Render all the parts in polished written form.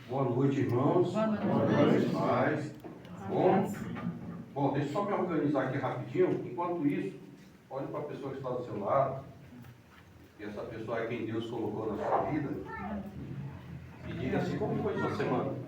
Boa noite, irmãos. Boa noite. Paz. Bom, deixa eu só me organizar aqui rapidinho. Enquanto isso, olhe para a pessoa que está do seu lado, e essa pessoa é quem Deus colocou na sua vida, e diga assim: como foi sua semana?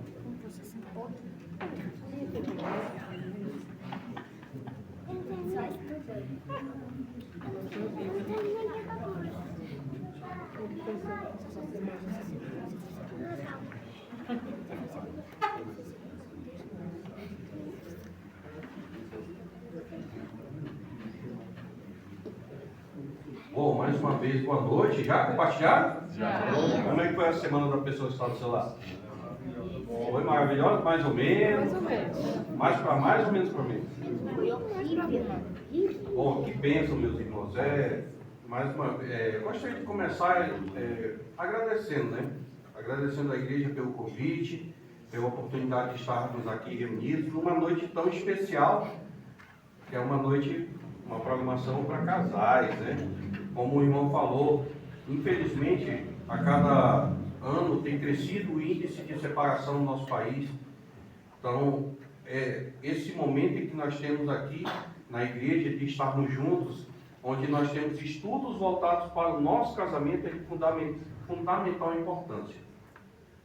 Bom, mais uma vez, boa noite. Já compartilharam? Já. Como é que foi a semana da pessoa que está do seu lado? Foi maravilhosa? Mais ou menos? Mais para mais ou menos para menos? Bom, que bênção, meus irmãos. Gostaria de começar agradecendo, né? Agradecendo a igreja pelo convite, pela oportunidade de estarmos aqui reunidos numa noite tão especial, que é uma noite, uma programação para casais, né? Como o irmão falou, infelizmente, a cada ano tem crescido o índice de separação no nosso país. Então, esse momento em que nós temos aqui na igreja de estarmos juntos, onde nós temos estudos voltados para o nosso casamento, é de fundamental importância.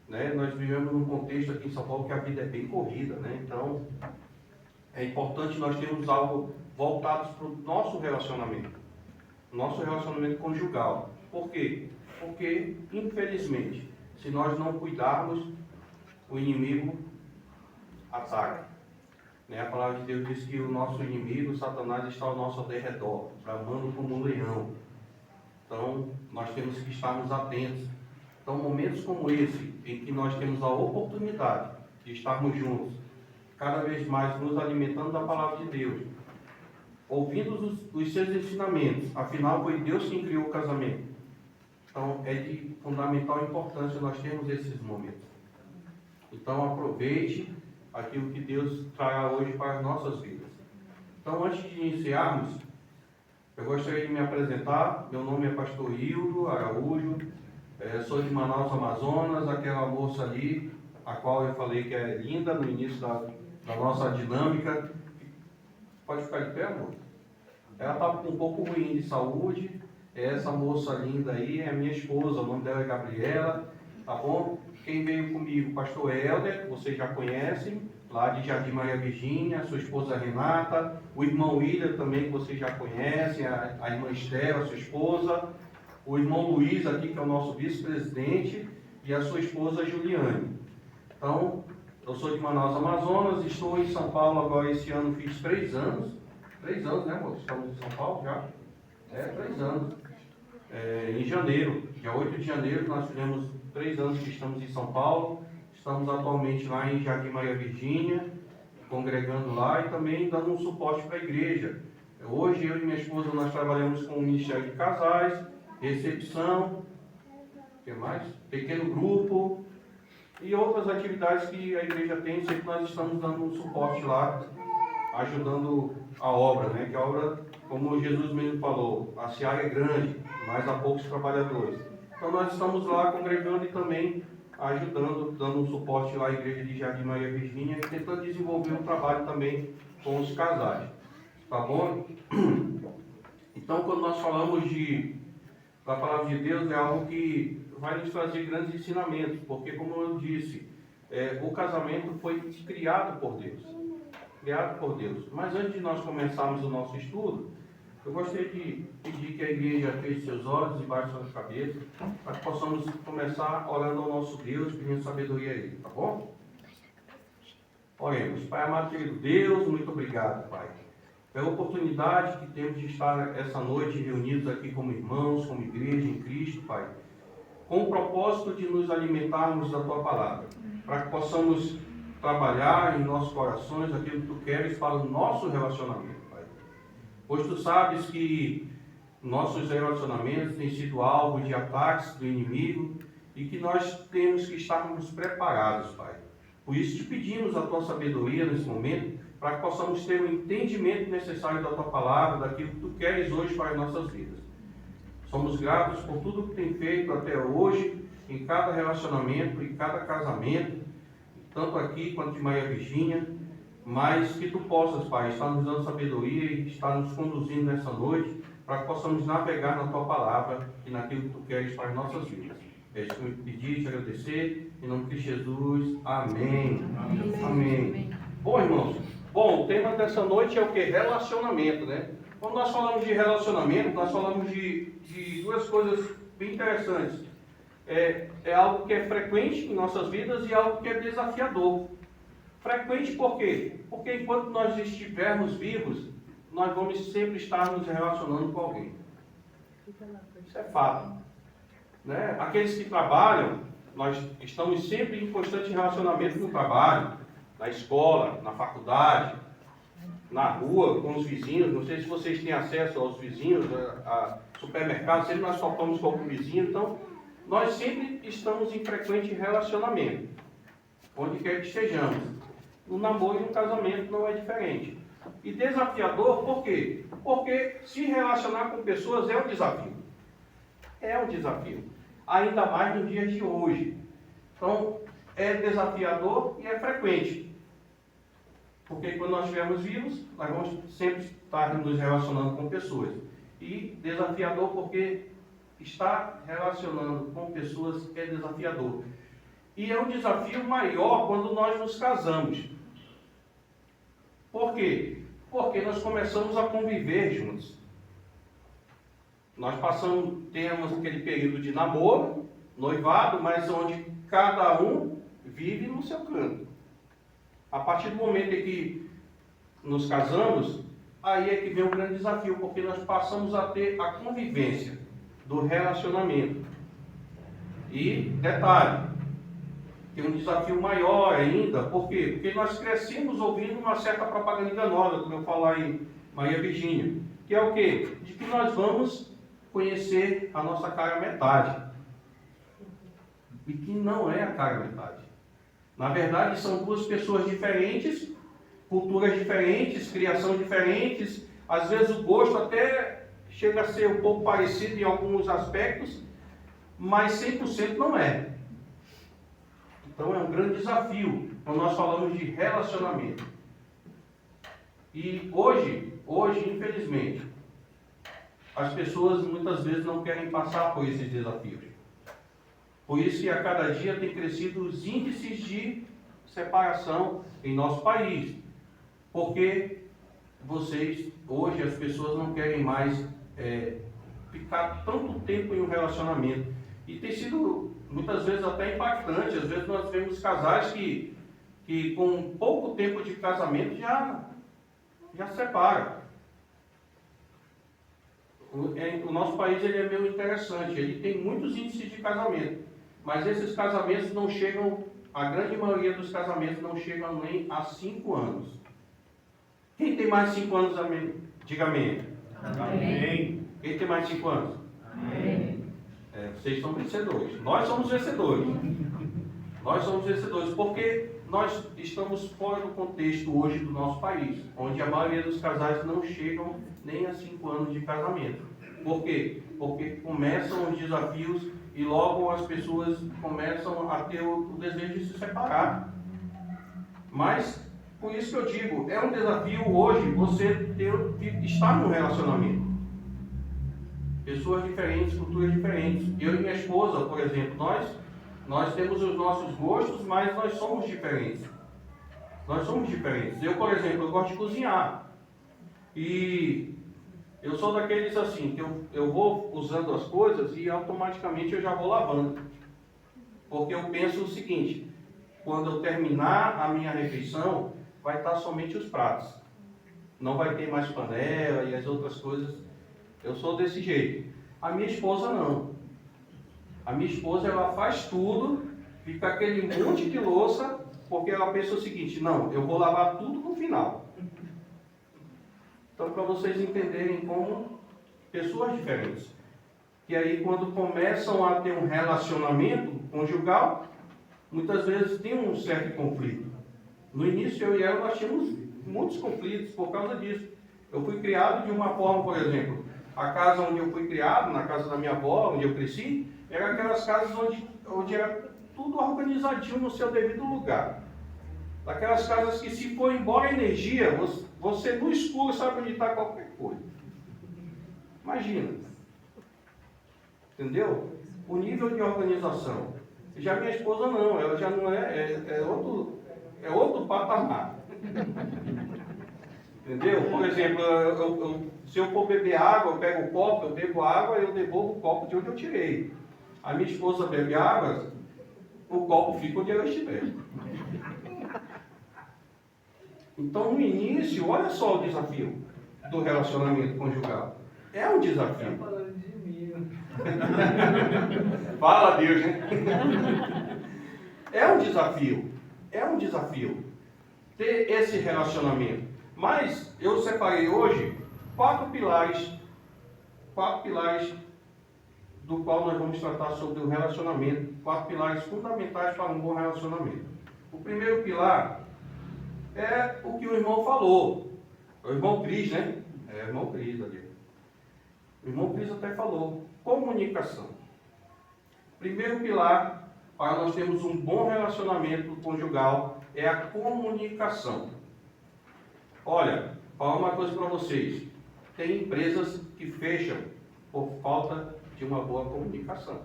Né? Nós vivemos num contexto aqui em São Paulo que a vida é bem corrida, né? Então é importante nós termos algo voltado para o nosso relacionamento conjugal. Por quê? Porque, infelizmente, se nós não cuidarmos, o inimigo ataca. Né? A palavra de Deus diz que o nosso inimigo, Satanás, está ao nosso derredor, bramando como um leão. Então, nós temos que estarmos atentos. Então, momentos como esse, em que nós temos a oportunidade de estarmos juntos, cada vez mais nos alimentando da palavra de Deus, ouvindo os seus ensinamentos, afinal foi Deus quem criou o casamento. Então, é de fundamental importância nós termos esses momentos. Então, aproveite aquilo que Deus trará hoje para as nossas vidas. Então, antes de iniciarmos, eu gostaria de me apresentar. Meu nome é Pastor Hildo Araújo, sou de Manaus, Amazonas, aquela moça ali, a qual eu falei que é linda no início da nossa dinâmica. Pode ficar de pé, amor? Ela está um pouco ruim de saúde. Essa moça linda aí é minha esposa, o nome dela é Gabriela, tá bom? Quem veio comigo, pastor Helder, vocês já conhecem, lá de Jardim Maria Virgínia, sua esposa Renata, o irmão William também, que vocês já conhecem, a irmã Estela, sua esposa, o irmão Luiz aqui, que é o nosso vice-presidente, e a sua esposa Juliane. Então, eu sou de Manaus, Amazonas, estou em São Paulo agora, esse ano fiz 3 anos. 3 anos, né, amor? Estamos em São Paulo já? 3 anos. Em janeiro, dia 8 de janeiro, nós fizemos 3 anos que estamos em São Paulo. Estamos atualmente lá em Jardim Maria Virgínia, congregando lá e também dando um suporte para a igreja. Hoje, eu e minha esposa, nós trabalhamos com o Ministério de Casais, recepção, o que mais? Pequeno grupo e outras atividades que a igreja tem. Sempre nós estamos dando um suporte lá, ajudando a obra, né? Que a obra, como Jesus mesmo falou, a seara é grande, mas há poucos trabalhadores. Então nós estamos lá congregando e também ajudando, dando um suporte lá à igreja de Jardim Maria Virgínia e tentando desenvolver um trabalho também com os casais. Tá bom? Então, quando nós falamos da palavra de Deus, é algo que vai nos trazer grandes ensinamentos, porque, como eu disse, o casamento foi criado por Deus. Criado por Deus. Mas antes de nós começarmos o nosso estudo, eu gostaria de pedir que a igreja feche seus olhos e baixe suas cabeças, para que possamos começar orando ao nosso Deus, pedindo sabedoria a Ele, tá bom? Oremos. Pai amado, querido Deus, muito obrigado, Pai, pela oportunidade que temos de estar essa noite reunidos aqui como irmãos, como igreja em Cristo, Pai, com o propósito de nos alimentarmos da Tua palavra, para que possamos trabalhar em nossos corações aquilo que Tu queres para o nosso relacionamento, Pai. Pois Tu sabes que nossos relacionamentos têm sido alvo de ataques do inimigo e que nós temos que estarmos preparados, Pai. Por isso te pedimos a Tua sabedoria nesse momento, para que possamos ter o entendimento necessário da Tua Palavra, daquilo que Tu queres hoje para as nossas vidas. Somos gratos por tudo que tem feito até hoje, em cada relacionamento, em cada casamento, tanto aqui quanto de Maria Virgínia, mas que Tu possas, Pai, estar nos dando sabedoria e estar nos conduzindo nessa noite, para que possamos navegar na Tua Palavra e naquilo que Tu queres para as nossas vidas. É isso que eu pedir e te agradecer, em nome de Jesus. Amém. Amém. Amém. Bom, irmãos, o tema dessa noite é o que? Relacionamento, né? Quando nós falamos de relacionamento, nós falamos de duas coisas bem interessantes. É algo que é frequente em nossas vidas e algo que é desafiador. Frequente por quê? Porque enquanto nós estivermos vivos, nós vamos sempre estar nos relacionando com alguém. Isso é fato. Né? Aqueles que trabalham, nós estamos sempre em constante relacionamento no trabalho, na escola, na faculdade, na rua, com os vizinhos. Não sei se vocês têm acesso aos vizinhos, a supermercado, sempre nós topamos com algum vizinho. Então, nós sempre estamos em frequente relacionamento, onde quer que estejamos. No namoro e no casamento não é diferente. E desafiador, por quê? Porque se relacionar com pessoas é um desafio. É um desafio. Ainda mais nos dias de hoje. Então, é desafiador e é frequente. Porque quando nós estivermos vivos, nós vamos sempre estar nos relacionando com pessoas. E desafiador porque estar relacionando com pessoas é desafiador. E é um desafio maior quando nós nos casamos. Por quê? Porque nós começamos a conviver juntos. Nós temos aquele período de namoro, noivado, mas onde cada um vive no seu canto. A partir do momento em que nos casamos, aí é que vem um grande desafio, porque nós passamos a ter a convivência do relacionamento. E, detalhe, tem um desafio maior ainda, por quê? Porque nós crescemos ouvindo uma certa propaganda enganosa, como eu falar em Maria Virgínia, que é o quê? De que nós vamos conhecer a nossa cara metade. E que não é a cara metade. Na verdade, são duas pessoas diferentes, culturas diferentes, criação diferentes, às vezes o gosto até chega a ser um pouco parecido em alguns aspectos, mas 100% não é. Então é um grande desafio quando nós falamos de relacionamento. E hoje, infelizmente, as pessoas muitas vezes não querem passar por esses desafios. Por isso que a cada dia tem crescido os índices de separação em nosso país. Porque hoje as pessoas não querem mais ficar tanto tempo em um relacionamento. E tem sido muitas vezes até impactante. Às vezes nós vemos casais que com pouco tempo de casamento já se separam. O nosso país ele é meio interessante, ele tem muitos índices de casamento, mas esses casamentos não chegam, a grande maioria dos casamentos não chegam nem a 5 anos. Quem tem mais de 5 anos, amém? Diga amém. Amém. Quem tem mais de 5 anos? Amém. Vocês são vencedores. Nós somos vencedores. Nós somos vencedores porque nós estamos fora do contexto hoje do nosso país, onde a maioria dos casais não chegam nem a 5 anos de casamento. Por quê? Porque começam os desafios e logo as pessoas começam a ter o desejo de se separar. Mas, por isso que eu digo, é um desafio hoje você estar num relacionamento. Pessoas diferentes, culturas diferentes. Eu e minha esposa, por exemplo, nós temos os nossos gostos, mas nós somos diferentes. Nós somos diferentes. Eu, por exemplo, eu gosto de cozinhar. E eu sou daqueles assim, que eu vou usando as coisas e automaticamente eu já vou lavando. Porque eu penso o seguinte, quando eu terminar a minha refeição, vai estar somente os pratos. Não vai ter mais panela e as outras coisas. Eu sou desse jeito. A minha esposa não. A minha esposa, ela faz tudo, fica aquele monte de louça, porque ela pensa o seguinte, não, eu vou lavar tudo no final. Então, para vocês entenderem como pessoas diferentes. E aí, quando começam a ter um relacionamento conjugal, muitas vezes tem um certo conflito. No início, eu e ela, nós tínhamos muitos conflitos por causa disso. Eu fui criado de uma forma, por exemplo, a casa onde eu fui criado, na casa da minha avó, onde eu cresci, eram aquelas casas onde era tudo organizadinho no seu devido lugar. Daquelas casas que, se for embora a energia, você no escuro sabe onde está qualquer coisa. Imagina. Entendeu? O nível de organização. Já minha esposa não, ela já não é outro patamar. Entendeu? Por exemplo, se eu for beber água, eu pego o copo, eu bebo água, eu devolvo o copo de onde eu tirei. A minha esposa bebe água, o copo fica onde ela estiver. Então, no início, olha só o desafio do relacionamento conjugal. É um desafio. Fala, Deus, né? É um desafio ter esse relacionamento. Mas eu separei hoje 4 pilares do qual nós vamos tratar sobre o relacionamento, 4 pilares fundamentais para um bom relacionamento. O primeiro pilar é o que o irmão falou, o irmão Cris, né? É o irmão Cris ali. O irmão Cris até falou, comunicação. Primeiro pilar para nós termos um bom relacionamento conjugal é a comunicação. Olha, falar uma coisa para vocês. Tem empresas que fecham por falta de uma boa comunicação.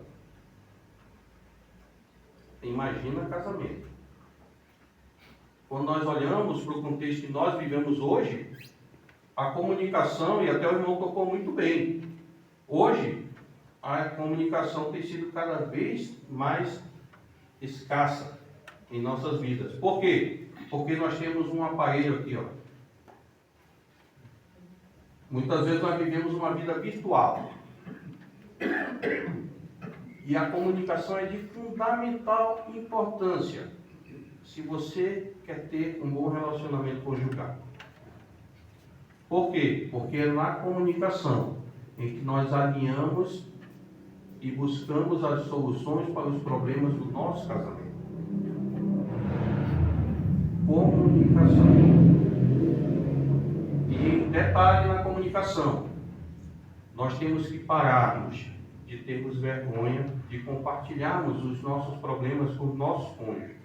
Imagina casamento. Quando nós olhamos para o contexto que nós vivemos hoje, a comunicação, e até o irmão tocou muito bem, hoje a comunicação tem sido cada vez mais escassa em nossas vidas. Por quê? Porque nós temos um aparelho aqui, ó. Muitas vezes nós vivemos uma vida virtual. E a comunicação é de fundamental importância se você quer ter um bom relacionamento conjugal. Por quê? Porque é na comunicação em que nós alinhamos e buscamos as soluções para os problemas do nosso casamento. Comunicação. E detalhe na comunicação, nós temos que pararmos de termos vergonha de compartilharmos os nossos problemas com os nossos cônjuges.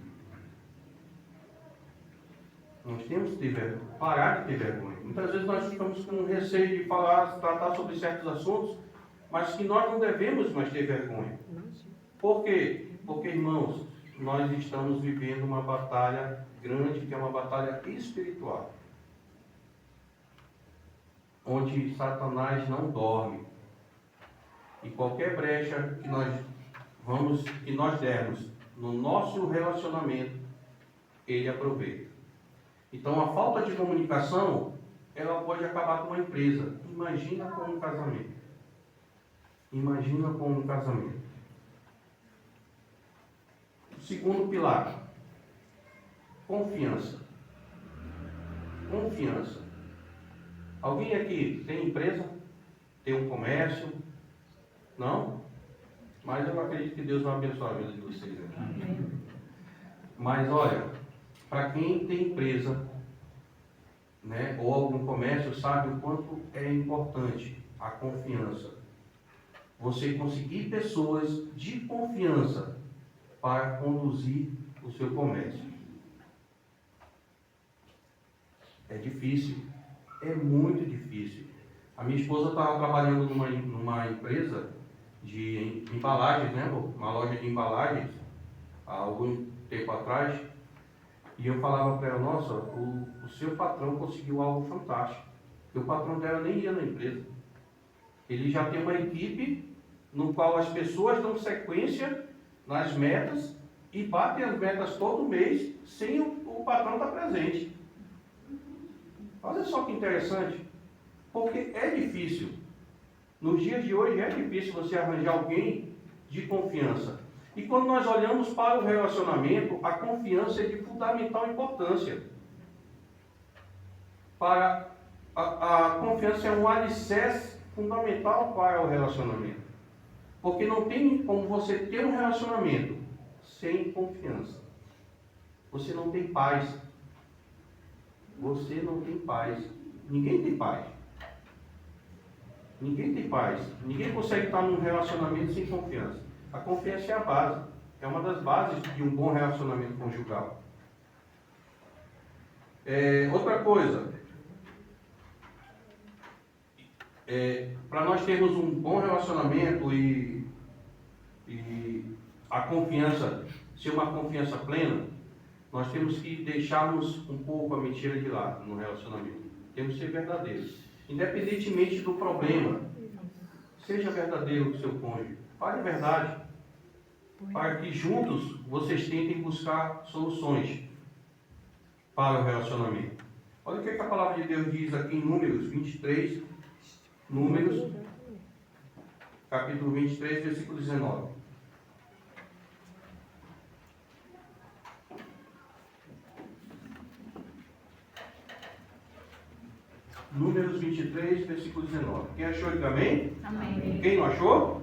Nós temos que parar de ter vergonha. Muitas vezes nós ficamos com receio de tratar sobre certos assuntos, mas que nós não devemos mais ter vergonha. Por quê? Porque, irmãos, nós estamos vivendo uma batalha grande, que é uma batalha espiritual, onde Satanás não dorme. E qualquer brecha que nós dermos no nosso relacionamento, ele aproveita. Então, a falta de comunicação, ela pode acabar com uma empresa. Imagina com um casamento. Imagina com um casamento. O segundo pilar, confiança. Confiança. Alguém aqui tem empresa? Tem um comércio? Não? Mas eu acredito que Deus vai abençoar a vida de vocês aqui. Mas olha, para quem tem empresa, né, ou algum comércio, sabe o quanto é importante a confiança. Você conseguir pessoas de confiança para conduzir o seu comércio. É difícil, é muito difícil. A minha esposa estava trabalhando numa empresa de embalagens, né, uma loja de embalagens, há algum tempo atrás, e eu falava para ela, nossa, o seu patrão conseguiu algo fantástico, porque o patrão dela nem ia na empresa. Ele já tem uma equipe no qual as pessoas dão sequência nas metas e batem as metas todo mês sem o patrão estar presente. Olha só que interessante, porque é difícil. Nos dias de hoje é difícil você arranjar alguém de confiança. E quando nós olhamos para o relacionamento, a confiança é de fundamental importância. A confiança é um alicerce fundamental para o relacionamento. Porque não tem como você ter um relacionamento sem confiança. Você não tem paz. você não tem paz. Ninguém tem paz. Ninguém tem paz. Ninguém consegue estar num relacionamento sem confiança. A confiança é a base. É uma das bases de um bom relacionamento conjugal. Outra coisa. Para nós termos um bom relacionamento e a confiança ser uma confiança plena, nós temos que deixarmos um pouco a mentira de lado no relacionamento. Temos que ser verdadeiros. Independentemente do problema, seja verdadeiro com o seu cônjuge. Fale a verdade. Para que juntos vocês tentem buscar soluções para o relacionamento. Olha o que a palavra de Deus diz aqui em Números 23, Números, capítulo 23, versículo 19. Números 23, versículo 19. Quem achou, diga amém? Amém. Quem não achou?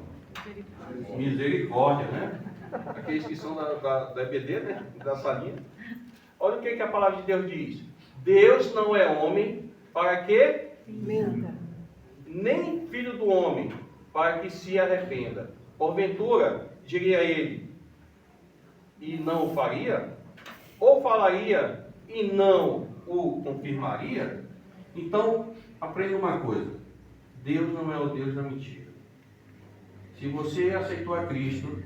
Misericórdia, né? Aqueles que são da EBD, né? Da salinha. Olha o que a palavra de Deus diz. Deus não é homem para que Minta. nem filho do homem para que se arrependa. Porventura, diria ele, e não o faria? Ou falaria e não o confirmaria? Então, aprenda uma coisa. Deus não é o Deus da mentira. Se você aceitou a Cristo,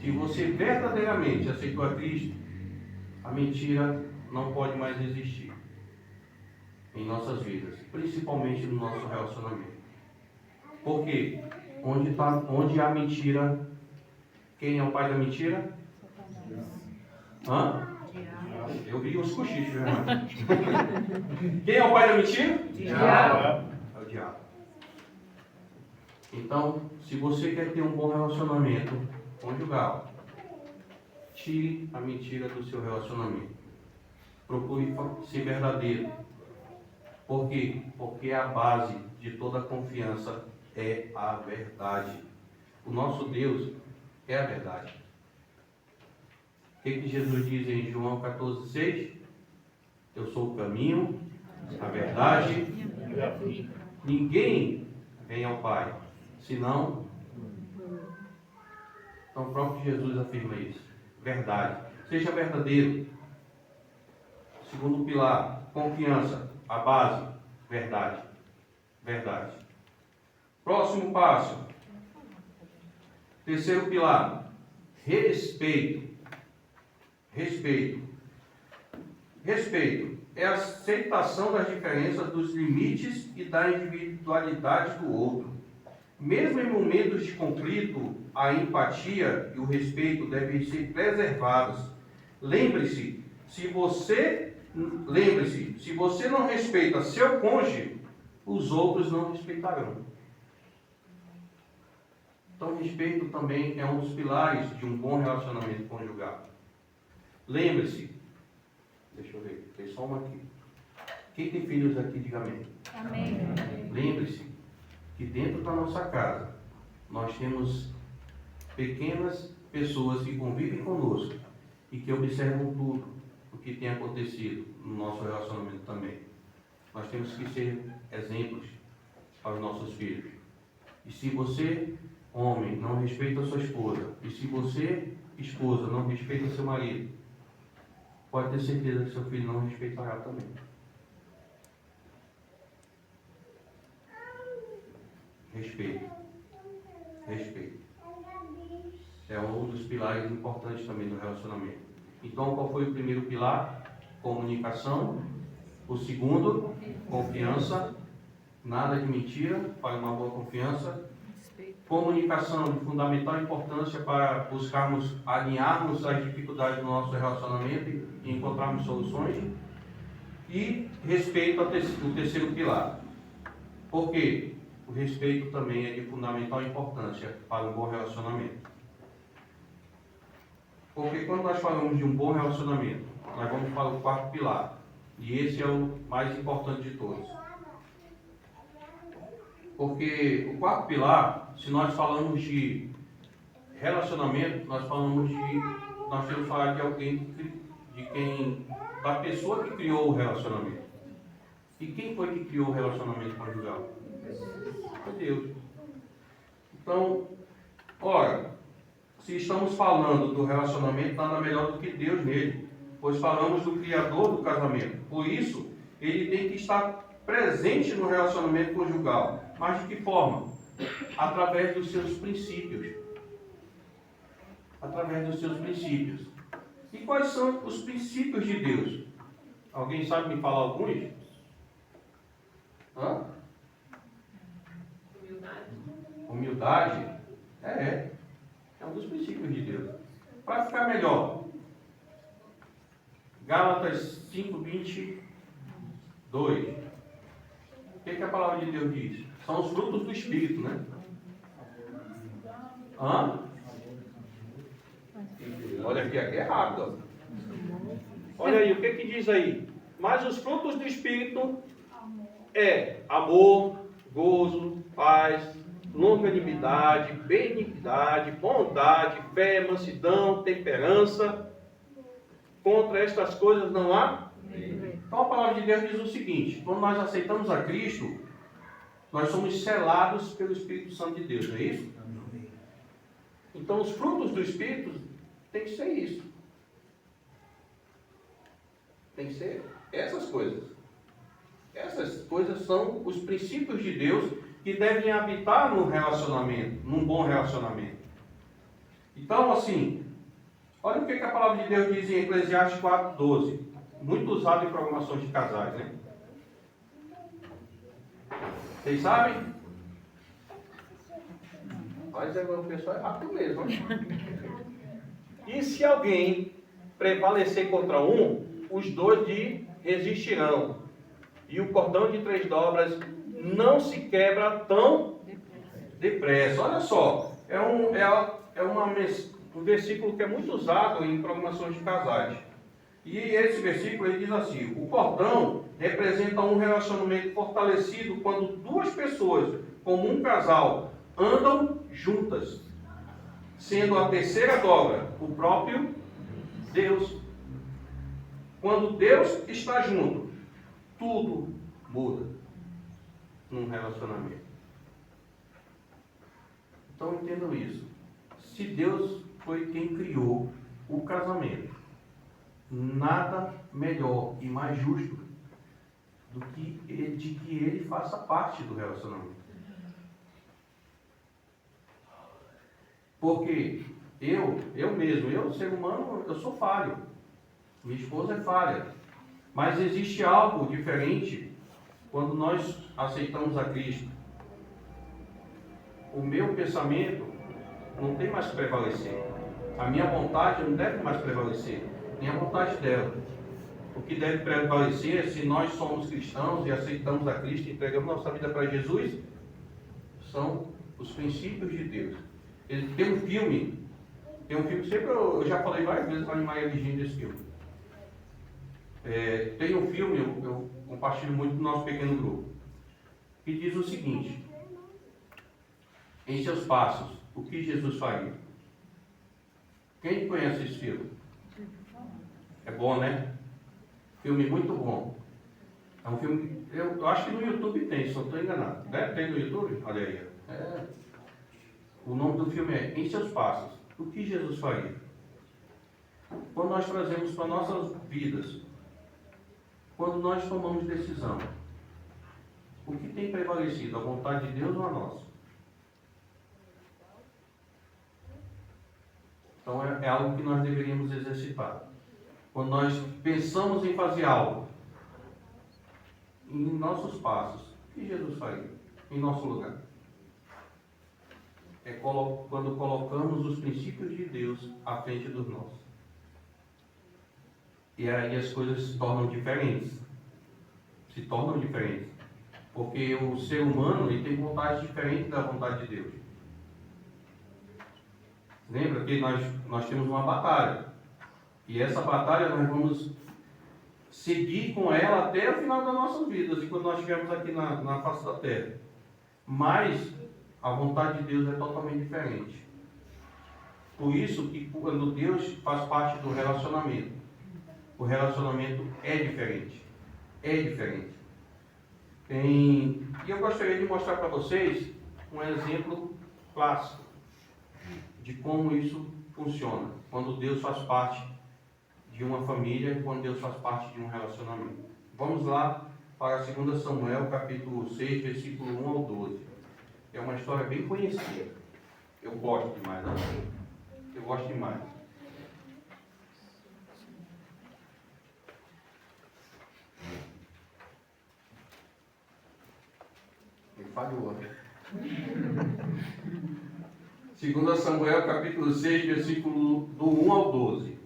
se você verdadeiramente aceitou a Cristo, a mentira não pode mais existir em nossas vidas, principalmente no nosso relacionamento. Por quê? Onde há mentira, quem é o pai da mentira? Hã? Eu vi os cochichos, né? Quem é o pai da mentira? Diabo. É o diabo. Então, se você quer ter um bom relacionamento conjugal, tire a mentira do seu relacionamento. Procure ser verdadeiro. Por quê? Porque a base de toda confiança é a verdade. O nosso Deus é a verdade. O que Jesus diz em João 14,6? Eu sou o caminho, a verdade. Ninguém vem ao Pai, senão... Então o próprio Jesus afirma isso. Verdade. Seja verdadeiro. Segundo pilar, confiança. A base, verdade. Verdade. Próximo passo. Terceiro pilar, respeito. Respeito. Respeito é a aceitação das diferenças, dos limites e da individualidade do outro. Mesmo em momentos de conflito, a empatia e o respeito devem ser preservados. Lembre-se, se você não respeita seu cônjuge, os outros não respeitarão. Então, respeito também é um dos pilares de um bom relacionamento conjugal. Lembre-se, deixa eu ver, tem só uma aqui. Quem tem filhos aqui, diga amém. Amém. Lembre-se que dentro da nossa casa nós temos pequenas pessoas que convivem conosco e que observam tudo o que tem acontecido no nosso relacionamento também. Nós temos que ser exemplos para os nossos filhos. E se você, homem, não respeita a sua esposa, e se você, esposa, não respeita seu marido, pode ter certeza que seu filho não respeitará também. Respeito. Respeito. É um dos pilares importantes também do relacionamento. Então, qual foi o primeiro pilar? Comunicação. O segundo, confiança. Nada de mentira, para uma boa confiança. Comunicação de fundamental importância para buscarmos alinharmos as dificuldades do nosso relacionamento e encontrarmos soluções. E respeito, o terceiro pilar. Por quê? O respeito também é de fundamental importância para um bom relacionamento. Porque quando nós falamos de um bom relacionamento, nós vamos para o quarto pilar. E esse é o mais importante de todos. Porque o quarto pilar, se nós falamos de relacionamento, nós temos que falar de alguém, da pessoa que criou o relacionamento. E quem foi que criou o relacionamento conjugal? Foi Deus. Então, ora, se estamos falando do relacionamento, nada melhor do que Deus nele, pois falamos do Criador do casamento. Por isso, ele tem que estar presente no relacionamento conjugal. Mas de que forma? Através dos seus princípios. Através dos seus princípios. E quais são os princípios de Deus? Alguém sabe me falar alguns? Hã? Humildade? É um dos princípios de Deus. Para ficar melhor, Gálatas 5:22. O que a palavra de Deus diz? São os frutos do Espírito, né? Hã? Olha aqui é rápido. Olha aí, o que diz aí? Mas os frutos do Espírito é amor, gozo, paz, longanimidade, benignidade, bondade, fé, mansidão, temperança. Contra estas coisas não há? Então a palavra de Deus diz o seguinte: quando nós aceitamos a Cristo, nós somos selados pelo Espírito Santo de Deus, não é isso? Então os frutos do Espírito tem que ser isso. Tem que ser essas coisas. Essas coisas são os princípios de Deus que devem habitar no relacionamento, num bom relacionamento. Então, assim, olha o que a palavra de Deus diz em Eclesiastes 4:12. Muito usado em programações de casais, né? Vocês sabem? Mas o pessoal é rápido mesmo, né? E se alguém prevalecer contra um, os dois lhe resistirão. E o cordão de 3 dobras não se quebra tão depressa. Olha só, um versículo que é muito usado em programações de casais. E esse versículo ele diz assim: o cordão representa um relacionamento fortalecido quando duas pessoas, como um casal, andam juntas, sendo a terceira dobra o próprio Deus. Quando Deus está junto, tudo muda num relacionamento. Então entendam isso. Se Deus foi quem criou o casamento, nada melhor e mais justo do que de que ele faça parte do relacionamento. Porque eu mesmo, ser humano, eu sou falho. Minha esposa é falha. Mas existe algo diferente quando nós aceitamos a Cristo. O meu pensamento não tem mais que prevalecer. A minha vontade não deve mais prevalecer. Nem a vontade dela. O que deve prevalecer, se nós somos cristãos e aceitamos a Cristo e entregamos nossa vida para Jesus, são os princípios de Deus. Tem um filme, sempre eu já falei várias vezes para a Maria Virgínia desse filme. Tem um filme, eu compartilho muito no nosso pequeno grupo, que diz o seguinte: em seus passos, o que Jesus faria? Quem conhece esse filme? É bom, né? Filme muito bom. É um filme, eu acho que no YouTube tem, se não estou enganado. Deve ter no YouTube? Olha aí. O nome do filme é Em Seus Passos, o que Jesus faria? Quando nós trazemos para nossas vidas, quando nós tomamos decisão, o que tem prevalecido, a vontade de Deus ou a nossa? Então é algo que nós deveríamos exercitar. Quando nós pensamos em fazer algo, em nossos passos, o que Jesus faria em nosso lugar? É quando colocamos os princípios de Deus à frente dos nossos. E aí as coisas se tornam diferentes. Porque o ser humano ele tem vontade diferente da vontade de Deus. Lembra que nós temos uma batalha. E essa batalha nós vamos seguir com ela até o final das nossas vidas, e quando nós estivermos aqui na face da terra. Mas a vontade de Deus é totalmente diferente. Por isso que quando Deus faz parte do relacionamento, o relacionamento é diferente. E eu gostaria de mostrar para vocês um exemplo clássico de como isso funciona, quando Deus faz parte de uma família e quando Deus faz parte de um relacionamento. Vamos lá para 2 Samuel, capítulo 6, versículo 1 ao 12. É uma história bem conhecida. Eu gosto demais, né? Eu gosto demais. Me falhou, né? 2 Samuel, capítulo 6, versículo do 1 ao 12.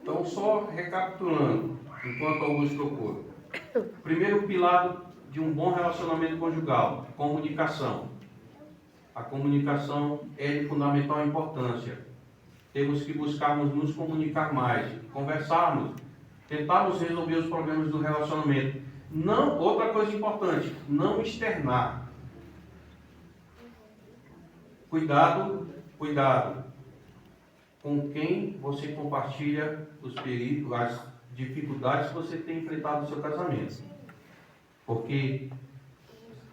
Então, só recapitulando, enquanto alguns procuram. Primeiro pilar de um bom relacionamento conjugal, comunicação. A comunicação é de fundamental importância. Temos que buscarmos nos comunicar mais, conversarmos, tentarmos resolver os problemas do relacionamento. Não, outra coisa importante, não externar. Cuidado com quem você compartilha os perigos, as dificuldades que você tem enfrentado no seu casamento. Porque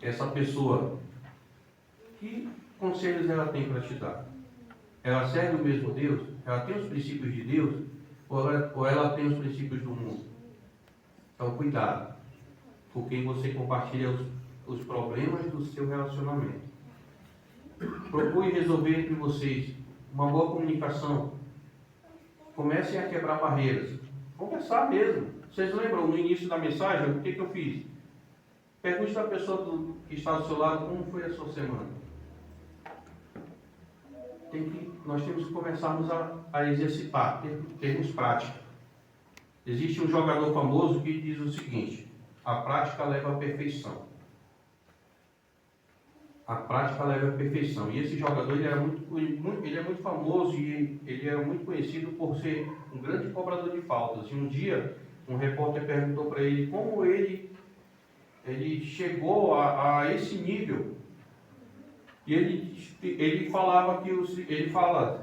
essa pessoa, que conselhos ela tem para te dar? Ela serve o mesmo Deus? Ela tem os princípios de Deus? Ou ela tem os princípios do mundo? Então, cuidado com quem você compartilha os problemas do seu relacionamento. Procure resolver entre vocês uma boa comunicação. Comecem a quebrar barreiras. Conversar mesmo. Vocês lembram no início da mensagem o que eu fiz? Pergunte para a pessoa que está do seu lado como foi a sua semana. Nós temos que começarmos a exercitar, termos prática. Existe um jogador famoso que diz o seguinte: a prática leva à perfeição. A prática leva à perfeição. E esse jogador ele é muito famoso e ele é muito conhecido por ser um grande cobrador de faltas. E um dia, um repórter perguntou para ele como ele chegou a esse nível. E ele falava que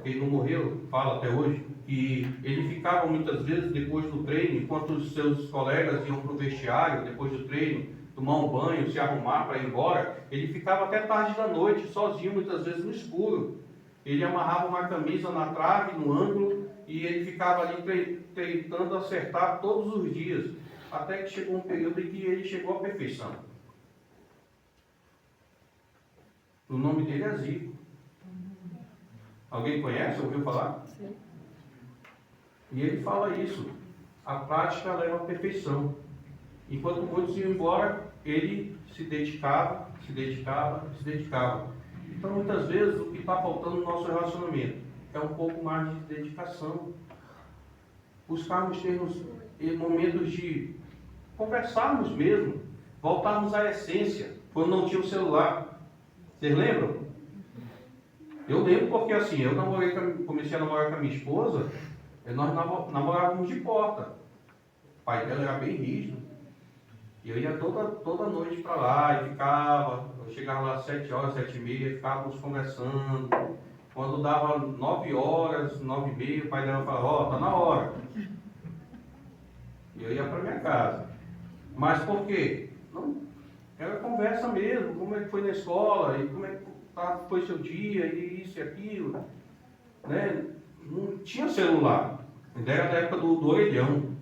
ele não morreu, fala até hoje, que ele ficava muitas vezes depois do treino, enquanto os seus colegas iam para o vestiário, depois do treino, tomar um banho, se arrumar para ir embora, ele ficava até tarde da noite, sozinho, muitas vezes no escuro. Ele amarrava uma camisa na trave, no ângulo, e ele ficava ali tentando acertar todos os dias, até que chegou um período em que ele chegou à perfeição. O nome dele é Zico. Alguém conhece? Ouviu falar? Sim. E ele fala isso. A prática leva à perfeição. Enquanto muitos iam embora, ele se dedicava. Então, muitas vezes, o que está faltando no nosso relacionamento é um pouco mais de dedicação. Buscarmos termos momentos de conversarmos mesmo, voltarmos à essência, quando não tinha o celular. Vocês lembram? Eu lembro porque assim, comecei a namorar com a minha esposa, nós namorávamos de porta. O pai dela era bem rígido. E eu ia toda noite para lá e eu chegava lá às 7 horas, 7 e meia, ficávamos conversando. Quando dava 9 horas, 9 e meia, o pai dela falava, tá na hora. E eu ia para minha casa. Mas por quê? Não, era conversa mesmo, como é que foi na escola, e como é que foi seu dia, e isso e aquilo. Né? Não tinha celular. Era da época do orelhão.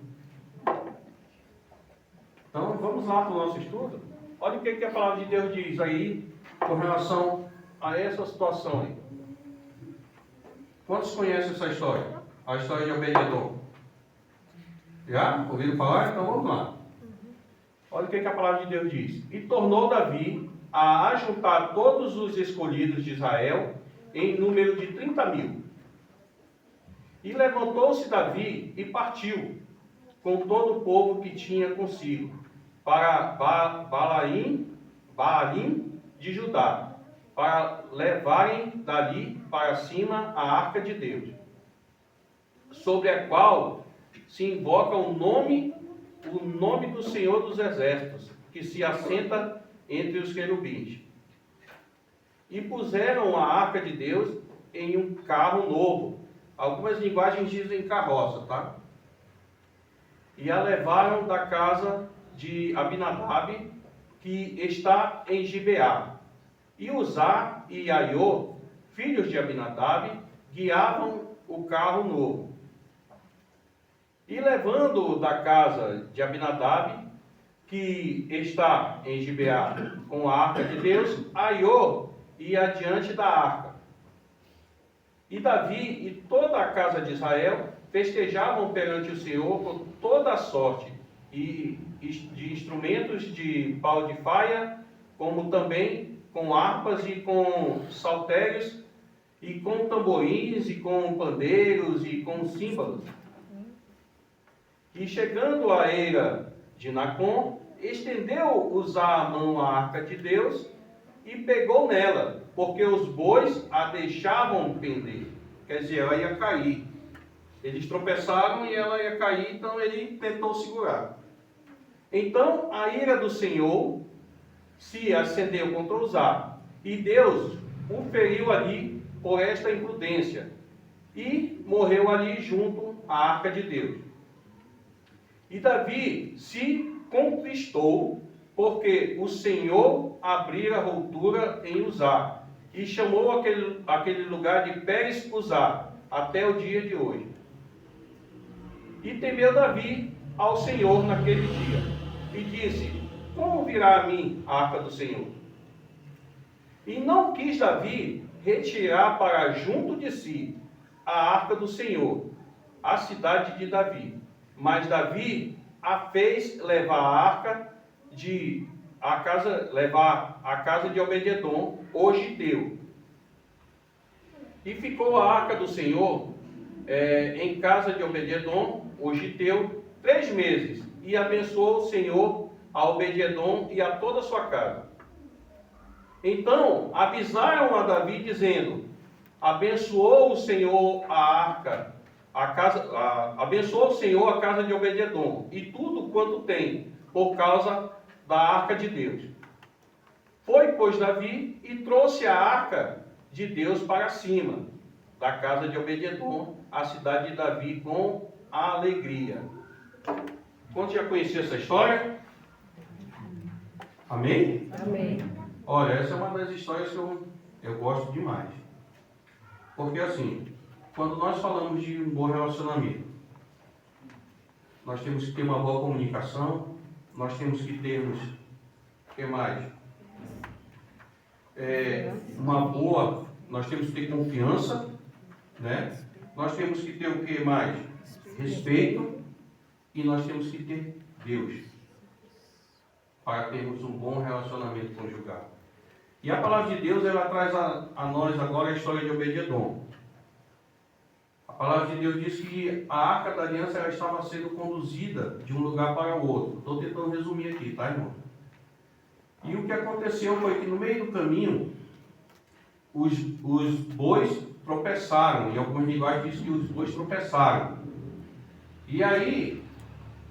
Então, vamos lá para o nosso estudo. Olha o que a palavra de Deus diz aí com relação a essa situação aí. Quantos conhecem essa história? A história de Obed-Edom. Já? Ouviram falar? Então vamos lá. Olha o que a palavra de Deus diz. E tornou Davi a ajuntar todos os escolhidos de Israel em número de 30.000. E levantou-se Davi e partiu com todo o povo que tinha consigo para Baalim de Judá, para levarem dali para cima a arca de Deus, sobre a qual se invoca o nome do Senhor dos Exércitos, que se assenta entre os querubins. E puseram a arca de Deus em um carro novo. Algumas linguagens dizem carroça, tá? e a levaram da casa de Abinadab, que está em Gibeá. E Uzá e Aiô, filhos de Abinadab, guiavam o carro novo. E levando-o da casa de Abinadab, que está em Gibeá, com a arca de Deus, Aiô ia adiante da arca. E Davi e toda a casa de Israel festejavam perante o Senhor com toda a sorte e de instrumentos de pau de faia, como também com harpas e com saltérios, e com tamborins, e com pandeiros, e com símbolos. E chegando à eira de Nacon, estendeu Uzá a mão à arca de Deus e pegou nela, porque os bois a deixavam pender. Quer dizer, ela ia cair. Eles tropeçaram e ela ia cair, então ele tentou segurar. Então a ira do Senhor se acendeu contra Uzá, e Deus o feriu ali por esta imprudência, e morreu ali junto à arca de Deus. E Davi se contristou, porque o Senhor abrira a ruptura em Uzá, e chamou aquele lugar de Pérez Uzá, até o dia de hoje. E temeu Davi ao Senhor naquele dia, e disse: como virá a mim a arca do Senhor? E não quis Davi retirar para junto de si a arca do Senhor, a cidade de Davi. Mas Davi a fez levar a arca levar a casa de Obed-edom, o giteu. E ficou a arca do Senhor em casa de Obed-edom, o giteu, 3 meses, e abençoou o Senhor a Obed-edom e a toda a sua casa. Então avisaram a Davi, dizendo: abençoou o Senhor abençoou o Senhor a casa de Obed-edom e tudo quanto tem, por causa da arca de Deus. Foi, pois, Davi e trouxe a arca de Deus para cima da casa de Obed-edom, a cidade de Davi, com alegria. Quantos já conheciam essa história? Amém? Amém. Olha, essa é uma das histórias que eu gosto demais. Porque assim, quando nós falamos de um bom relacionamento, nós temos que ter uma boa comunicação, nós temos que termos, o que mais? Nós temos que ter confiança, né? Nós temos que ter o que mais? Respeito, e nós temos que ter Deus, para termos um bom relacionamento conjugal. E a palavra de Deus, ela traz a nós agora a história de Obed-edom. A palavra de Deus diz que a arca da aliança ela estava sendo conduzida de um lugar para o outro. Estou tentando resumir aqui, tá, irmão? E o que aconteceu foi que no meio do caminho, os bois tropeçaram. Em algumas linguagens diz que os bois tropeçaram. E aí,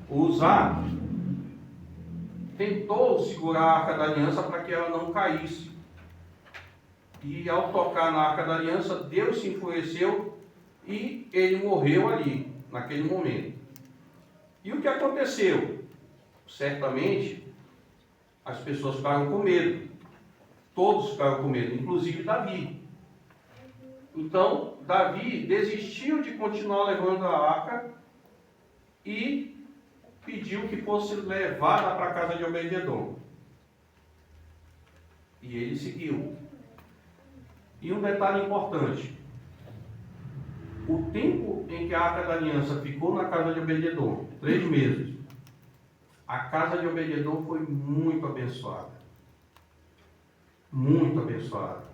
Uzá tentou segurar a arca da aliança para que ela não caísse. E ao tocar na arca da aliança, Deus se enfureceu e ele morreu ali, naquele momento. E o que aconteceu? Certamente, as pessoas ficaram com medo. Todos ficaram com medo, inclusive Davi. Então, Davi desistiu de continuar levando a arca e pediu que fosse levada para a casa de Obed-edom. E ele seguiu. E um detalhe importante: o tempo em que a arca da aliança ficou na casa de Obed-edom, 3 meses, a casa de Obed-edom foi muito abençoada. Muito abençoada.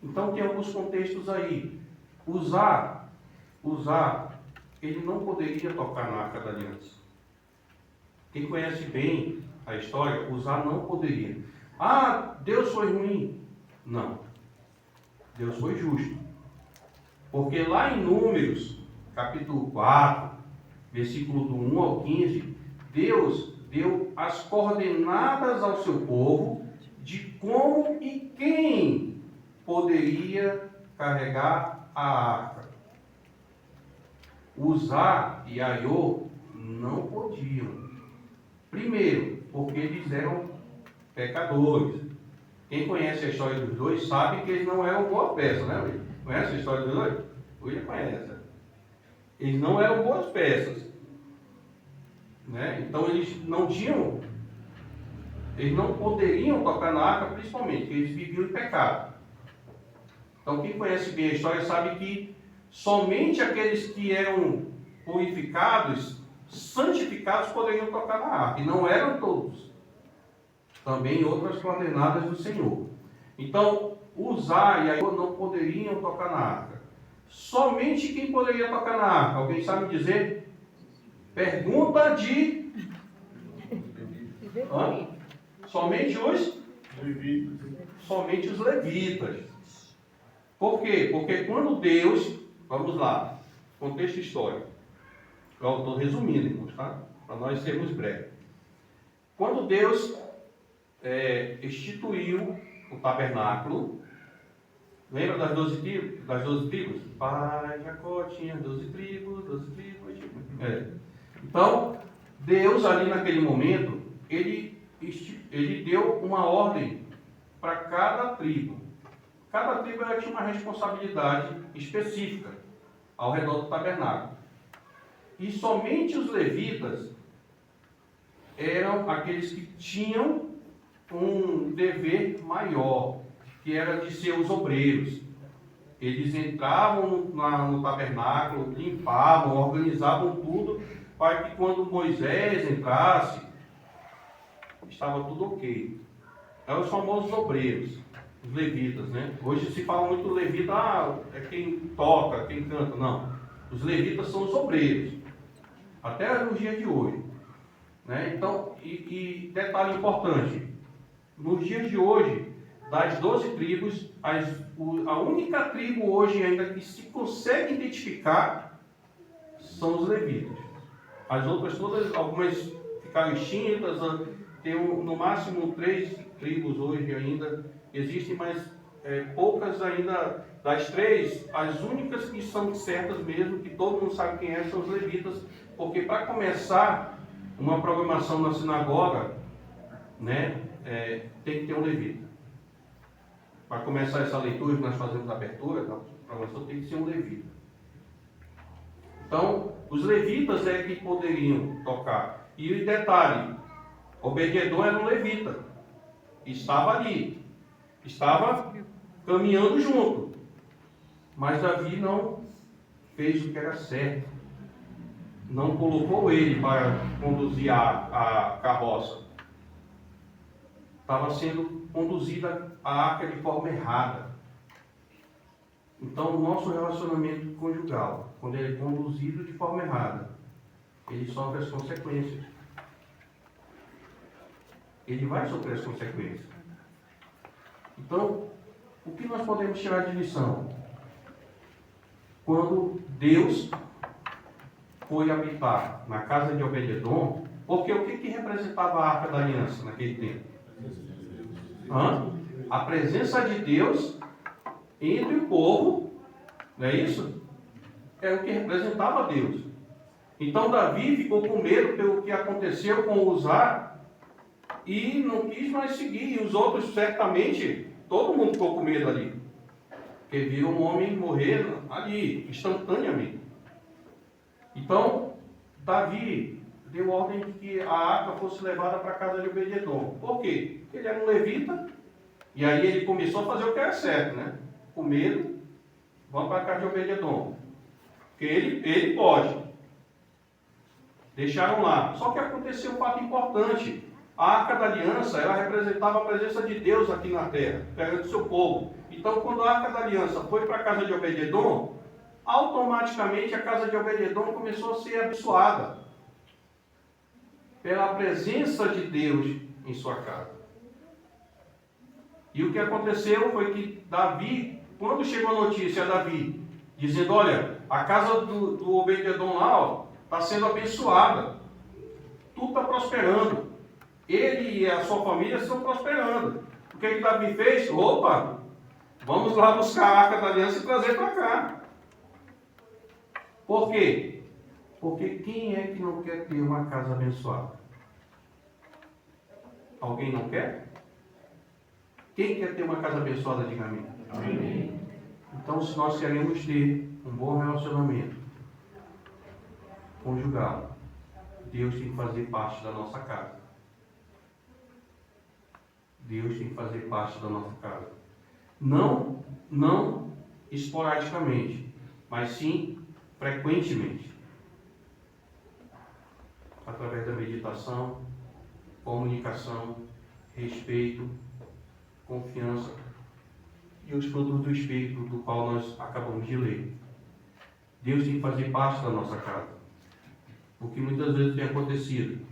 Então tem alguns contextos aí. Uzá, ele não poderia tocar na arca da aliança. Quem conhece bem a história, Uzá não poderia. Ah, Deus foi ruim. Não. Deus foi justo. Porque lá em Números, capítulo 4, versículo do 1 ao 15, Deus deu as coordenadas ao seu povo de como e quem poderia carregar a arca. Uzá e Aiô não podiam. Primeiro, porque eles eram pecadores. Quem conhece a história dos dois sabe que eles não eram boas peças, né, William? Conhece a história dos dois? O William conhece. Eles não eram boas peças. Né? Então eles não poderiam tocar na arca, principalmente, porque eles viviam em pecado. Então quem conhece bem a história sabe que somente aqueles que eram purificados, santificados, poderiam tocar na arca, e não eram todos. Também outras coordenadas do Senhor. Então, Uzá e Aiô não poderiam tocar na arca. Somente quem poderia tocar na arca? Alguém sabe dizer? Pergunta de... Hã? Somente os levitas. Somente os levitas. Por quê? Porque quando Deus... Vamos lá. Contexto histórico. Eu estou resumindo, irmãos, tá? Para nós sermos breves. Quando Deus instituiu o tabernáculo, lembra das 12 tribos? Pai Jacó tinha 12 tribos, 12 tribos. Então, Deus ali naquele momento, ele deu uma ordem para cada tribo. Cada tribo tinha uma responsabilidade específica ao redor do tabernáculo. E somente os levitas eram aqueles que tinham um dever maior, que era de ser os obreiros. Eles entravam no tabernáculo, limpavam, organizavam tudo, para que quando Moisés entrasse, estava tudo ok. Eram os famosos obreiros, os levitas, né? Hoje se fala muito do levita, é quem toca, quem canta. Não. Os levitas são os obreiros, até nos dias de hoje. Né? Então, e detalhe importante, nos dias de hoje, das 12 tribos, a única tribo hoje ainda que se consegue identificar são os levitas. As outras todas, algumas ficaram extintas, tem no máximo 3 tribos hoje ainda existem, mas poucas ainda. Das 3, as únicas que são certas mesmo, que todo mundo sabe quem são os levitas, porque para começar uma programação na sinagoga, né, tem que ter um levita. Para começar essa leitura que nós fazemos a abertura da programação, tem que ser um levita. Então, os levitas é que poderiam tocar. E o detalhe, Obed-edom era um levita. Estava ali. Estava caminhando junto. Mas Davi não fez o que era certo. Não colocou ele para conduzir a carroça. Estava sendo conduzida a arca de forma errada. Então, o nosso relacionamento conjugal, quando ele é conduzido de forma errada, ele sofre as consequências. Ele vai sofrer as consequências. Então, o que nós podemos tirar de lição? Quando Deus foi habitar na casa de Obed-edom, porque o que representava a Arca da Aliança naquele tempo? A presença de Deus entre o povo, não é isso? É o que representava Deus. Então Davi ficou com medo pelo que aconteceu com Uzá e não quis mais seguir. E os outros, certamente, todo mundo ficou com medo ali. Porque viu um homem morrer ali, instantaneamente. Então, Davi deu ordem de que a arca fosse levada para a casa de Obed-edom. Por quê? Porque ele era um levita, e aí ele começou a fazer o que era certo, né? Com medo, vamos para a casa de Obed-edom. Porque ele pode. Deixaram lá. Só que aconteceu um fato importante. A Arca da Aliança, ela representava a presença de Deus aqui na terra, perto do seu povo. Então, quando a Arca da Aliança foi para a casa de Obed-edom, automaticamente a casa de Obed-edom começou a ser abençoada pela presença de Deus em sua casa. E o que aconteceu foi que Davi, quando chegou a notícia a Davi, dizendo, olha, a casa do Obed-edom lá está sendo abençoada, tudo está prosperando, ele e a sua família estão prosperando. O que Davi fez? Opa, vamos lá buscar a Arca da Aliança e trazer para cá. Por quê? Porque quem é que não quer ter uma casa abençoada? Alguém não quer? Quem quer ter uma casa abençoada, diga amém. Amém. Então, se nós queremos ter um bom relacionamento conjugal, Deus tem que fazer parte da nossa casa. Deus tem que fazer parte da nossa casa. Não esporadicamente, mas sim frequentemente. Através da meditação, comunicação, respeito, confiança e os frutos do Espírito, do qual nós acabamos de ler. Deus tem que fazer parte da nossa casa. O que muitas vezes tem acontecido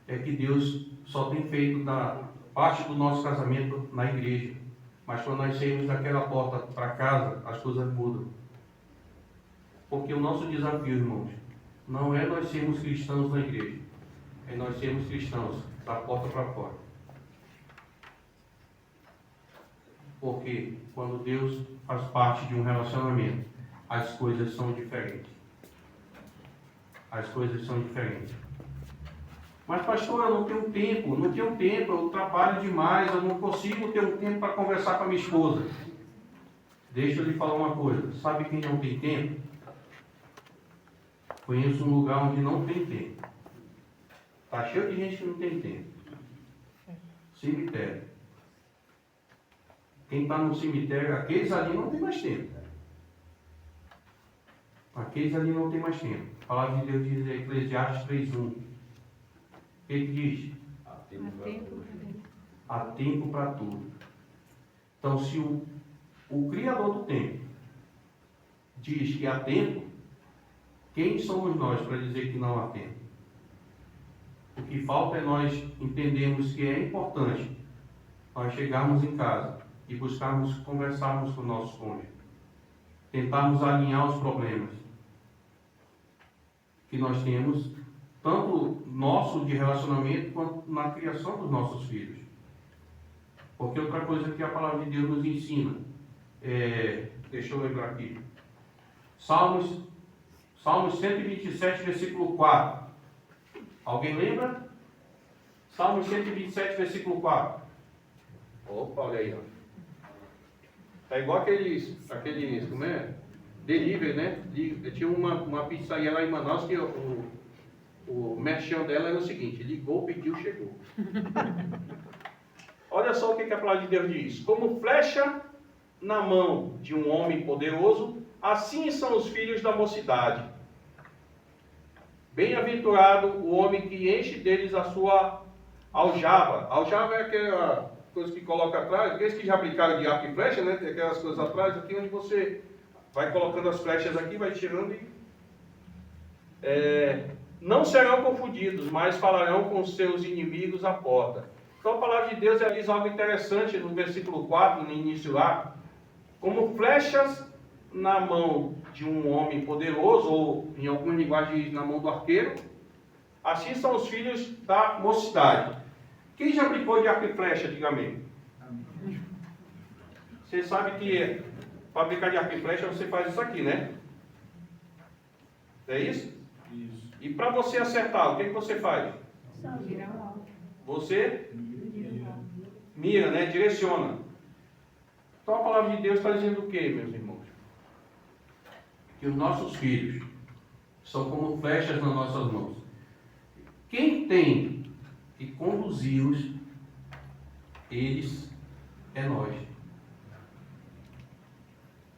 é que Deus só tem feito da parte do nosso casamento na igreja, mas quando nós saímos daquela porta para casa, as coisas mudam. Porque o nosso desafio, irmãos, não é nós sermos cristãos na igreja, é nós sermos cristãos da porta para fora. Porque quando Deus faz parte de um relacionamento, as coisas são diferentes. As coisas são diferentes. Mas, pastor, eu não tenho tempo, eu trabalho demais, eu não consigo ter um tempo para conversar com a minha esposa. Deixa eu lhe falar uma coisa, sabe quem não tem tempo? Conheço um lugar onde não tem tempo. Está cheio de gente que não tem tempo. Cemitério. Quem está no cemitério, aqueles ali não tem mais tempo. Aqueles ali não tem mais tempo. A palavra de Deus diz em Eclesiastes 3:1. O que diz? Há tempo para tudo. Então, se o Criador do tempo diz que há tempo, quem somos nós para dizer que não há tempo? O que falta é nós entendermos que é importante nós chegarmos em casa e buscarmos conversarmos com o nosso cônjuge, tentarmos alinhar os problemas que nós temos, tanto nosso de relacionamento quanto na criação dos nossos filhos. Porque outra coisa que a palavra de Deus nos ensina deixa eu lembrar aqui, Salmos 127, versículo 4. Alguém lembra? Salmos 127, versículo 4. Opa, olha aí, ó. Tá igual aqueles, como é? Delivery, né? Tinha uma pizzaria lá em Manaus que o merchan dela era o seguinte: ligou, pediu, chegou. Olha só o que a palavra de Deus diz: como flecha na mão de um homem poderoso, assim são os filhos da mocidade. Bem-aventurado o homem que enche deles a sua aljava. Aljava é aquela coisa que coloca atrás, aqueles que já brincaram de arco e flecha, né? Tem aquelas coisas atrás aqui onde você vai colocando as flechas aqui, vai tirando e... não serão confundidos, mas falarão com seus inimigos à porta. Então a palavra de Deus diz algo interessante no versículo 4, no início lá. Como flechas na mão de um homem poderoso, ou em alguma linguagem diz na mão do arqueiro, assim são os filhos da mocidade. Quem já brincou de arco e flecha, diga amém. Você sabe que para brincar de arco e flecha você faz isso aqui, né? É isso? Isso. E para você acertar, o que você faz? Você mira, né? Direciona. Então a palavra de Deus está dizendo o que, meus irmãos? Que os nossos filhos são como flechas nas nossas mãos. Quem tem que conduzi-los, eles é nós.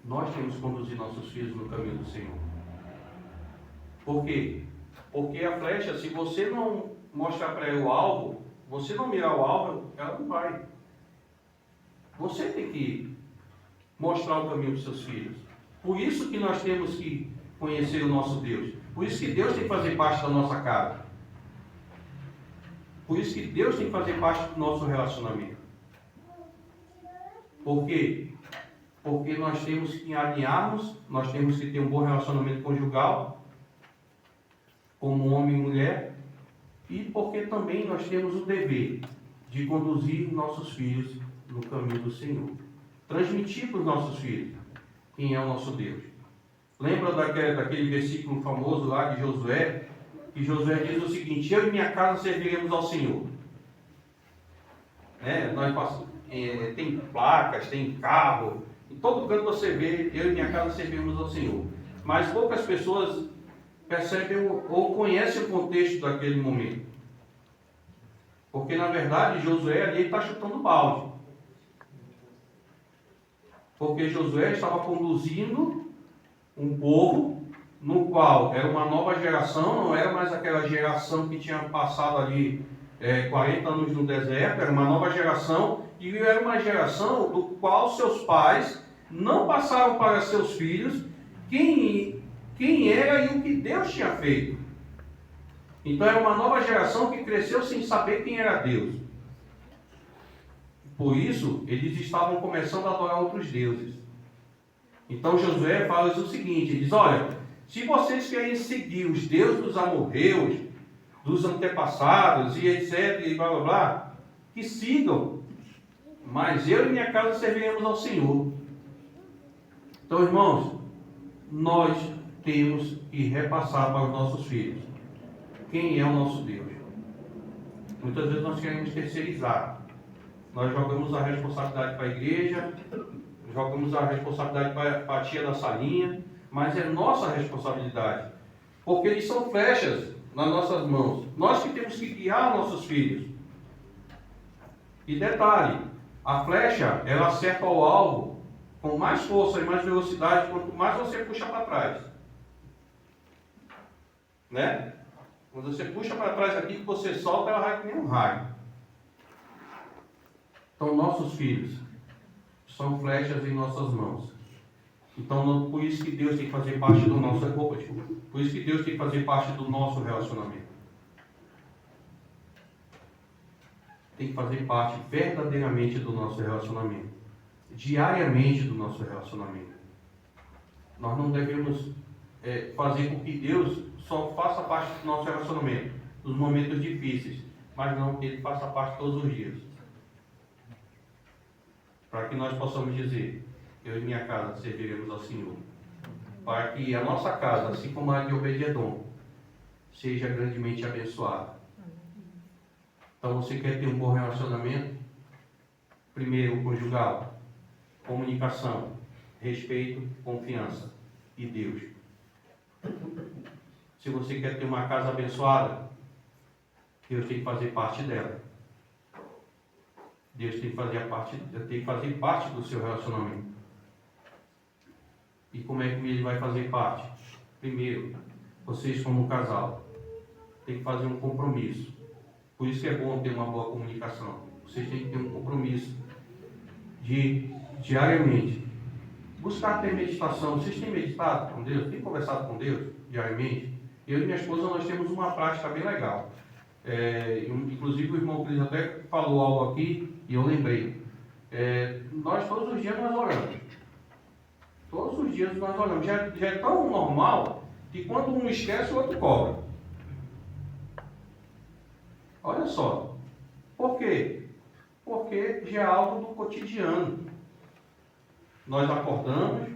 Nós temos que conduzir nossos filhos no caminho do Senhor. Por quê? Porque a flecha, se você não mostrar para ela o alvo, você não mirar o alvo, ela não vai. Você tem que mostrar o caminho para os seus filhos. Por isso que nós temos que conhecer o nosso Deus. Por isso que Deus tem que fazer parte da nossa casa. Por isso que Deus tem que fazer parte do nosso relacionamento. Por quê? Porque nós temos que alinharmos, nós temos que ter um bom relacionamento conjugal, como homem e mulher, e porque também nós temos o dever de conduzir nossos filhos no caminho do Senhor. Transmitir para os nossos filhos quem é o nosso Deus. Lembra daquele versículo famoso lá de Josué? Que Josué diz o seguinte: eu e minha casa serviremos ao Senhor. Né? Tem placas, tem carro, em todo canto você vê, eu e minha casa servimos ao Senhor. Mas poucas pessoas percebem ou conhecem o contexto daquele momento. Porque na verdade Josué ali está chutando balde. Porque Josué estava conduzindo um povo no qual era uma nova geração, não era mais aquela geração que tinha passado ali 40 anos no deserto, era uma nova geração, e era uma geração do qual seus pais não passaram para seus filhos quem era e o que Deus tinha feito. Então era uma nova geração que cresceu sem saber quem era Deus. Por isso, eles estavam começando a adorar outros deuses. Então Josué fala o seguinte, ele diz: olha, se vocês querem seguir os deuses dos amorreus, dos antepassados e etc, e blá blá blá, que sigam, mas eu e minha casa serviremos ao Senhor. Então, irmãos, nós temos que repassar para os nossos filhos quem é o nosso Deus. Muitas vezes nós queremos terceirizar. Nós jogamos a responsabilidade para a igreja, jogamos a responsabilidade para a tia da salinha, mas é nossa responsabilidade, porque eles são flechas nas nossas mãos. Nós que temos que guiar nossos filhos. E detalhe, a flecha, ela acerta o alvo com mais força e mais velocidade quanto mais você puxa para trás. Né? Quando você puxa para trás aqui, que você solta, ela vai que nem um raio. Então, nossos filhos são flechas em nossas mãos. Então, por isso que Deus tem que fazer parte do nosso... Por isso que Deus tem que fazer parte do nosso relacionamento. Tem que fazer parte verdadeiramente do nosso relacionamento. Diariamente do nosso relacionamento. Nós não devemos fazer com que Deus só faça parte do nosso relacionamento nos momentos difíceis, mas não que Ele faça parte todos os dias. Para que nós possamos dizer: eu e minha casa serviremos ao Senhor. Para que a nossa casa, assim como a de Obed-Edom, seja grandemente abençoada. Então, você quer ter um bom relacionamento? Primeiro, conjugal, comunicação, respeito, confiança e Deus. Se você quer ter uma casa abençoada, Deus tem que fazer parte dela. Deus tem que fazer parte do seu relacionamento. E como é que Ele vai fazer parte? Primeiro, vocês como casal têm que fazer um compromisso. Por isso que é bom ter uma boa comunicação. Vocês têm que ter um compromisso de diariamente buscar ter meditação. Vocês têm meditado com Deus? Têm conversado com Deus diariamente? Eu e minha esposa, nós temos uma prática bem legal. Inclusive o irmão Cris até falou algo aqui e eu lembrei. Nós todos os dias nós oramos. Todos os dias nós oramos. Já é tão normal que quando um esquece, o outro cobra. Olha só. Por quê? Porque já é algo do cotidiano. Nós acordamos.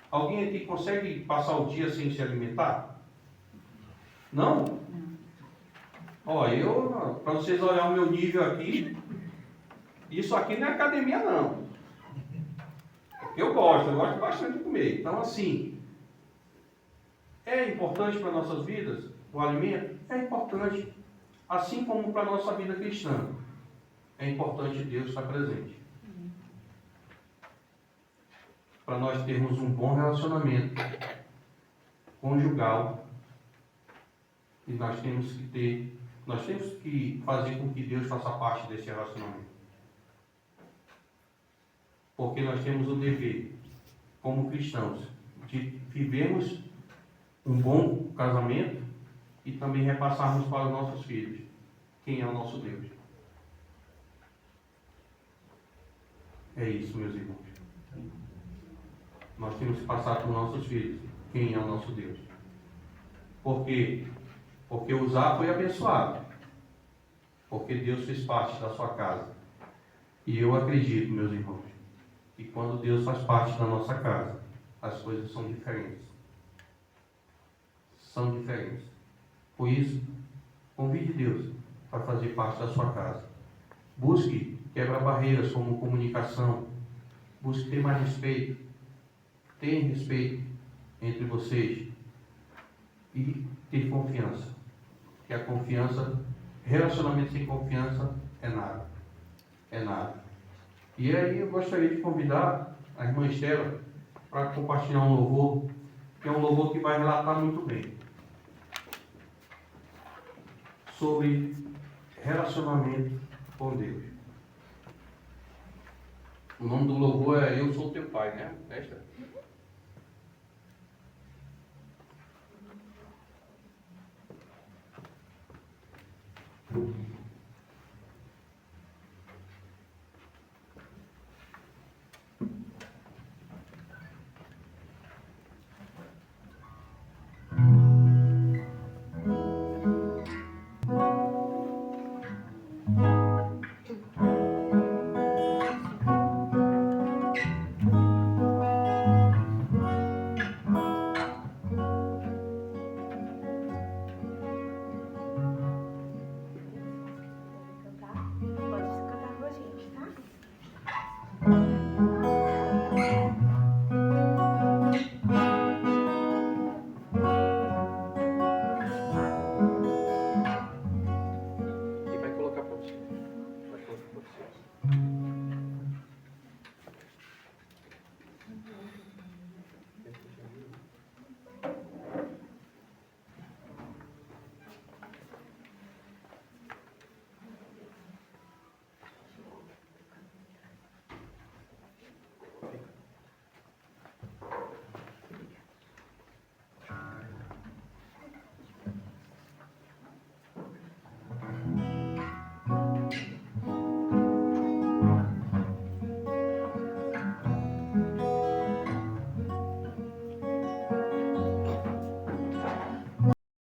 Alguém aqui consegue passar o dia sem se alimentar? Não? Para vocês olharem o meu nível aqui, isso aqui não é academia não. Eu gosto bastante de comer. Então assim, é importante para nossas vidas o alimento? É importante. Assim como para a nossa vida cristã. É importante Deus estar presente. Para nós termos um bom relacionamento conjugal. E nós temos que fazer com que Deus faça parte desse relacionamento. Porque nós temos o dever, como cristãos, de vivermos um bom casamento e também repassarmos para os nossos filhos quem é o nosso Deus. É isso, meus irmãos. Nós temos que passar para os nossos filhos quem é o nosso Deus. Por quê? Porque Uzá foi abençoado. Porque Deus fez parte da sua casa. E eu acredito, meus irmãos, que quando Deus faz parte da nossa casa, as coisas são diferentes. são diferentes. Por isso, convide Deus para fazer parte da sua casa. Busque quebrar barreiras como comunicação. Busque ter mais respeito. Tenha respeito entre vocês. E ter confiança. Porque a confiança, relacionamento sem confiança é nada. É nada. E aí eu gostaria de convidar a irmã Estela para compartilhar um louvor, que é um louvor que vai relatar muito bem sobre relacionamento com Deus. O nome do louvor é Eu Sou Teu Pai, né? Esta?